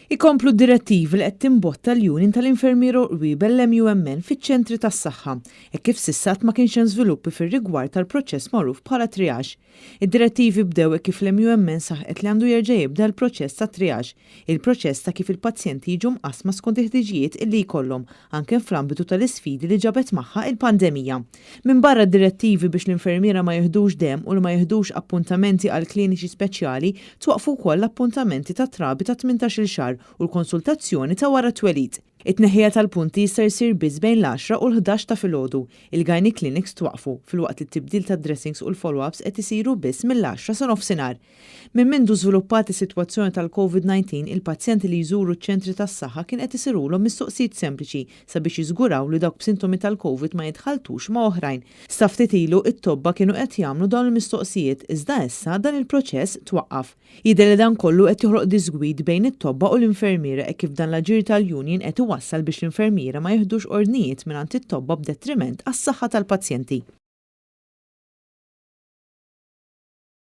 Ikomplu d-direttivi li qed timbotta l-Union tal-Infermiera u qrieber l-MUMN fiċ-ċentri tas-saħħa, hekk kif s'issa ma kienx hemm żviluppi fir-rigward tal-proċess magħruf bħala triage. Id-direttivi bdew hekk kif l-MUMN saħqet li għandu jerġa' jibda l-proċess ta' triage, il-proċess ta' kif il-pazjenti jiġu mqasma skont il-ħtiġijiet illi jkollhom anke fl-ambitu tal-isfidi li ġabet magħha il-pandemija. Minn barra d-direttivi biex l-infermiera ma jieħdux demm u li ma jieħdux appuntamenti għal kliniċi speċjali, twaqfu wkoll l-appuntamenti ta' trabi ta' 18-il xahar u l-konsultazzjoni ta' wara t-twelid. It-tneħħija tal-punti jista' jsir biss bejn l-10 u l-11 ta' filgħodu. Il-gynae clinics twaqfu filwaqt li t-tibdil ta' dressings u l-follow-ups qed isiru biss mill-10 sa nofsinhar. Minn mindu żviluppat is-sitwazzjoni tal-COVID-19, il-pazjenti li jżuru ċ-ċentri tas-saħħa kien qed isirulhom mistoqsijiet sempliċi sabiex jiżguraw li dawk b'sintomi tal-COVID ma jitħaltux ma' oħrajn. Sa ftit ilu it-tobba kienu qed jagħmlu dawn il-mistoqsijiet iżda issa dan il-proċess twaqqaf. Jidher li dan kollu qed joħloq disgwid bejn it-tobba u l-infermiera hekk kif dan l-aġir tal-Union qed iwassal biex l-infermiera ma jieħdux ordnijiet mingħand it-tobba b'detriment għas-saħħa tal-pazjenti.